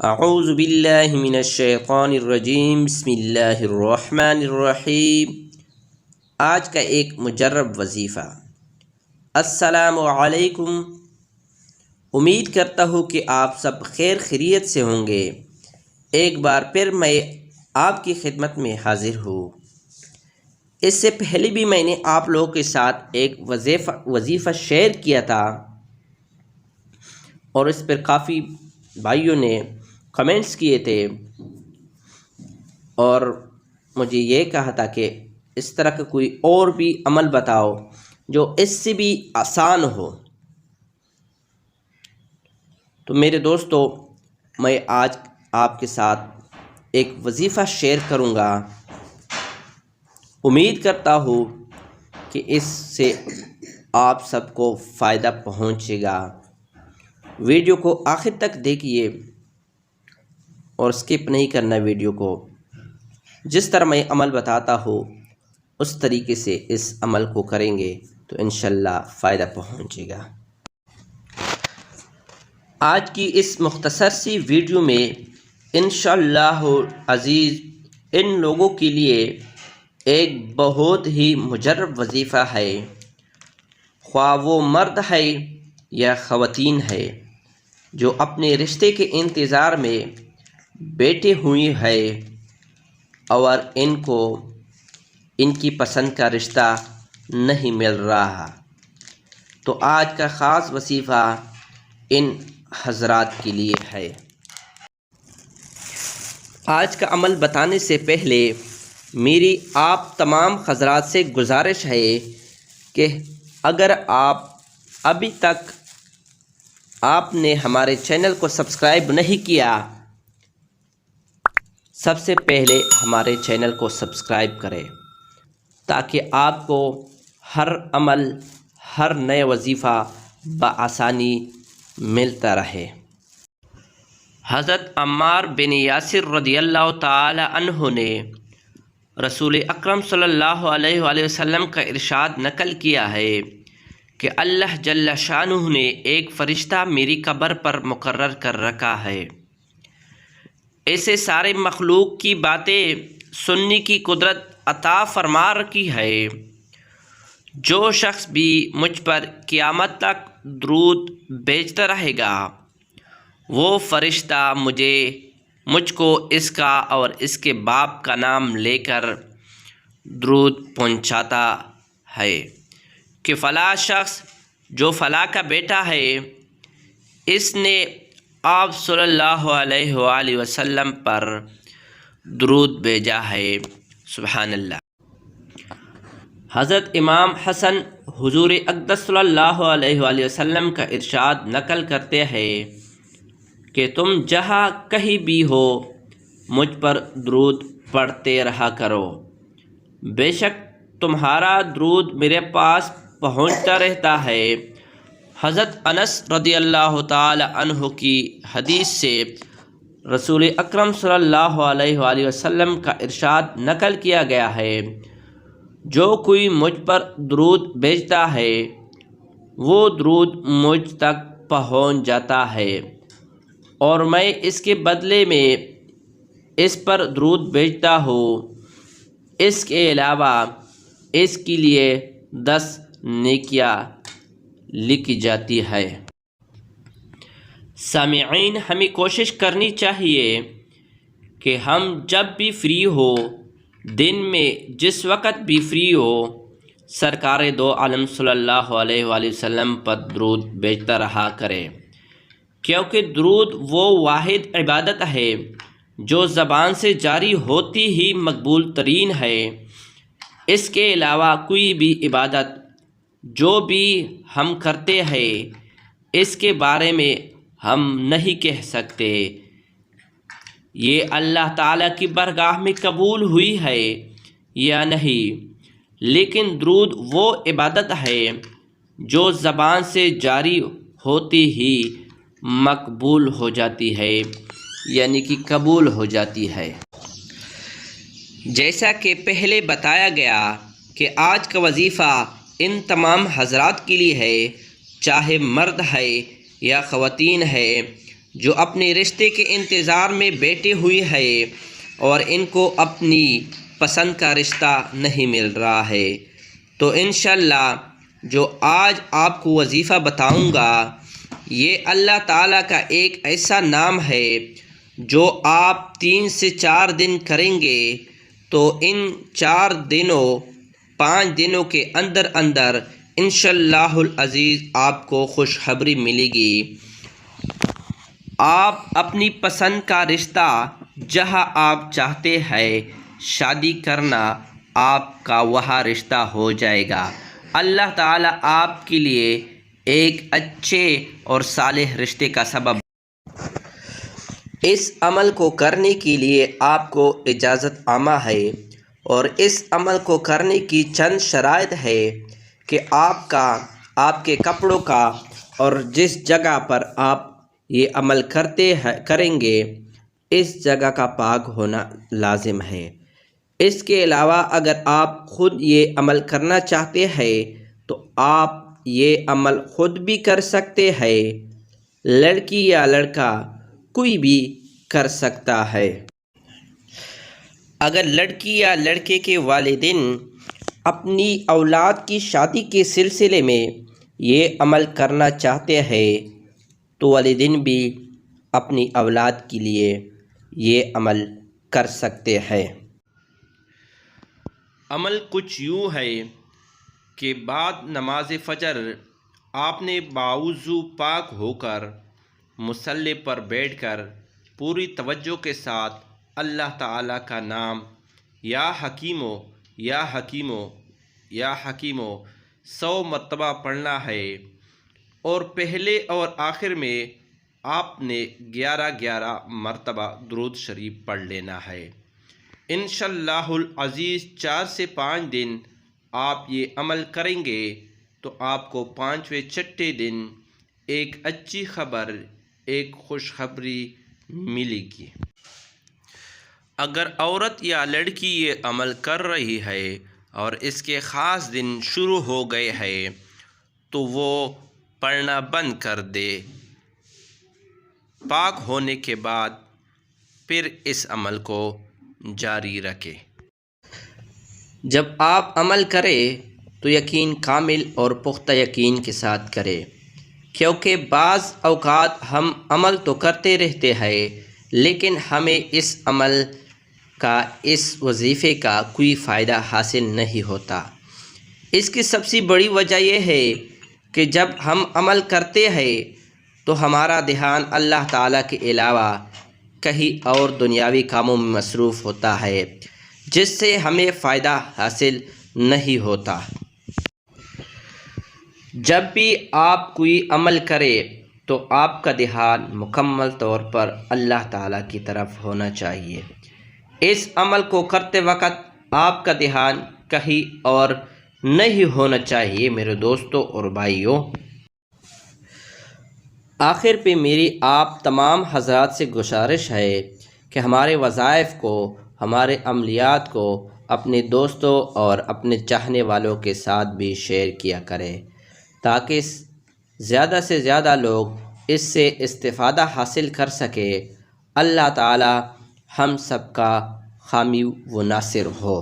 اعوذ باللہ من الشیطان الرجیم، بسم اللہ الرحمن الرحیم۔ آج کا ایک مجرب وظیفہ۔ السلام علیکم، امید کرتا ہوں کہ آپ سب خیر خیریت سے ہوں گے۔ ایک بار پھر میں آپ کی خدمت میں حاضر ہوں۔ اس سے پہلے بھی میں نے آپ لوگوں کے ساتھ ایک وظیفہ شیئر کیا تھا اور اس پر کافی بھائیوں نے کمنٹس کیے تھے اور مجھے یہ کہا تھا کہ اس طرح کا کوئی اور بھی عمل بتاؤ جو اس سے بھی آسان ہو۔ تو میرے دوستو، میں آج آپ کے ساتھ ایک وظیفہ شیئر کروں گا۔ امید کرتا ہوں کہ اس سے آپ سب کو فائدہ پہنچے گا۔ ویڈیو کو آخر تک دیکھیے اور اسکپ نہیں کرنا ویڈیو کو۔ جس طرح میں عمل بتاتا ہوں اس طریقے سے اس عمل کو کریں گے تو انشاءاللہ فائدہ پہنچے گا۔ آج کی اس مختصر سی ویڈیو میں انشاءاللہ عزیز ان لوگوں کے لیے ایک بہت ہی مجرب وظیفہ ہے، خواہ وہ مرد ہے یا خواتین ہے، جو اپنے رشتے کے انتظار میں بیٹھے ہوئی ہے اور ان کو ان کی پسند کا رشتہ نہیں مل رہا۔ تو آج کا خاص وظیفہ ان حضرات کے لیے ہے۔ آج کا عمل بتانے سے پہلے میری آپ تمام حضرات سے گزارش ہے کہ اگر آپ ابھی تک آپ نے ہمارے چینل کو سبسکرائب نہیں کیا، سب سے پہلے ہمارے چینل کو سبسکرائب کریں تاکہ آپ کو ہر عمل، ہر نئے وظیفہ بآسانی ملتا رہے۔ حضرت عمار بن یاسر رضی اللہ تعالی عنہ نے رسول اکرم صلی اللہ علیہ وآلہ وسلم کا ارشاد نقل کیا ہے کہ اللہ جل شانہ نے ایک فرشتہ میری قبر پر مقرر کر رکھا ہے، ایسے سارے مخلوق کی باتیں سننے کی قدرت عطا فرما رکھی ہے۔ جو شخص بھی مجھ پر قیامت تک درود بھیجتا رہے گا، وہ فرشتہ مجھ کو اس کا اور اس کے باپ کا نام لے کر درود پہنچاتا ہے کہ فلاں شخص جو فلاں کا بیٹا ہے، اس نے آپ صلی اللہ علیہ وآلہ وسلم پر درود بھیجا ہے۔ سبحان اللہ۔ حضرت امام حسن حضور اقدس صلی اللہ علیہ وآلہ وسلم کا ارشاد نقل کرتے ہیں کہ تم جہاں کہیں بھی ہو مجھ پر درود پڑھتے رہا کرو، بے شک تمہارا درود میرے پاس پہنچتا رہتا ہے۔ حضرت انس رضی اللہ تعالی عنہ کی حدیث سے رسول اکرم صلی اللہ علیہ وآلہ وسلم کا ارشاد نقل کیا گیا ہے، جو کوئی مجھ پر درود بھیجتا ہے وہ درود مجھ تک پہنچ جاتا ہے اور میں اس کے بدلے میں اس پر درود بھیجتا ہوں۔ اس کے علاوہ اس کے لیے 10 نیکیاں لکھی جاتی ہے۔ سامعین، ہمیں کوشش کرنی چاہیے کہ ہم جب بھی فری ہو، دن میں جس وقت بھی فری ہو، سرکار دو عالم صلی اللہ علیہ وآلہ وسلم پر درود بھیجتا رہا کریں، کیونکہ درود وہ واحد عبادت ہے جو زبان سے جاری ہوتی ہی مقبول ترین ہے۔ اس کے علاوہ کوئی بھی عبادت جو بھی ہم کرتے ہیں اس کے بارے میں ہم نہیں کہہ سکتے یہ اللہ تعالیٰ کی بارگاہ میں قبول ہوئی ہے یا نہیں، لیکن درود وہ عبادت ہے جو زبان سے جاری ہوتی ہی مقبول ہو جاتی ہے، یعنی کہ قبول ہو جاتی ہے۔ جیسا کہ پہلے بتایا گیا کہ آج کا وظیفہ ان تمام حضرات کے لیے ہے، چاہے مرد ہے یا خواتین ہے، جو اپنے رشتے کے انتظار میں بیٹھے ہوئے ہے اور ان کو اپنی پسند کا رشتہ نہیں مل رہا ہے، تو انشاءاللہ جو آج آپ کو وظیفہ بتاؤں گا یہ اللہ تعالیٰ کا ایک ایسا نام ہے جو آپ 3 سے 4 دن کریں گے تو ان 4 دنوں 5 دنوں کے اندر اندر انشاءاللہ العزیز آپ کو خوشخبری ملے گی۔ آپ اپنی پسند کا رشتہ جہاں آپ چاہتے ہیں شادی کرنا، آپ کا وہاں رشتہ ہو جائے گا۔ اللہ تعالیٰ آپ کے لیے ایک اچھے اور صالح رشتے کا سبب۔ اس عمل کو کرنے کے لیے آپ کو اجازت عامہ ہے، اور اس عمل کو کرنے کی چند شرائط ہے کہ آپ کے کپڑوں کا اور جس جگہ پر آپ یہ عمل کریں گے اس جگہ کا پاک ہونا لازم ہے۔ اس کے علاوہ اگر آپ خود یہ عمل کرنا چاہتے ہیں تو آپ یہ عمل خود بھی کر سکتے ہیں، لڑکی یا لڑکا کوئی بھی کر سکتا ہے۔ اگر لڑکی یا لڑکے کے والدین اپنی اولاد کی شادی کے سلسلے میں یہ عمل کرنا چاہتے ہیں تو والدین بھی اپنی اولاد کے لیے یہ عمل کر سکتے ہیں۔ عمل کچھ یوں ہے کہ بعد نماز فجر آپ نے باوضو پاک ہو کر مصلی پر بیٹھ کر پوری توجہ کے ساتھ اللہ تعالیٰ کا نام یا حکیمو یا حکیمو یا حکیمو 100 مرتبہ پڑھنا ہے، اور پہلے اور آخر میں آپ نے 11 مرتبہ درود شریف پڑھ لینا ہے۔ انشاءاللہ العزیز 4 سے 5 دن آپ یہ عمل کریں گے تو آپ کو 5ویں چھٹے دن ایک اچھی خبر، ایک خوشخبری ملے گی۔ اگر عورت یا لڑکی یہ عمل کر رہی ہے اور اس کے خاص دن شروع ہو گئے ہیں تو وہ پڑھنا بند کر دے، پاک ہونے کے بعد پھر اس عمل کو جاری رکھے۔ جب آپ عمل کریں تو یقین کامل اور پختہ یقین کے ساتھ کریں، کیونکہ بعض اوقات ہم عمل تو کرتے رہتے ہیں لیکن ہمیں اس عمل کا، اس وظیفے کا کوئی فائدہ حاصل نہیں ہوتا۔ اس کی سب سے بڑی وجہ یہ ہے کہ جب ہم عمل کرتے ہیں تو ہمارا دھیان اللہ تعالیٰ کے علاوہ کہیں اور دنیاوی کاموں میں مصروف ہوتا ہے، جس سے ہمیں فائدہ حاصل نہیں ہوتا۔ جب بھی آپ کوئی عمل کریں تو آپ کا دھیان مکمل طور پر اللہ تعالیٰ کی طرف ہونا چاہیے۔ اس عمل کو کرتے وقت آپ کا دھیان کہیں اور نہیں ہونا چاہیے۔ میرے دوستوں اور بھائیوں، آخر پہ میری آپ تمام حضرات سے گزارش ہے کہ ہمارے وظائف کو، ہمارے عملیات کو اپنے دوستوں اور اپنے چاہنے والوں کے ساتھ بھی شیئر کیا کریں تاکہ زیادہ سے زیادہ لوگ اس سے استفادہ حاصل کر سکے۔ اللہ تعالی ہم سب کا حامی و ناصر ہو۔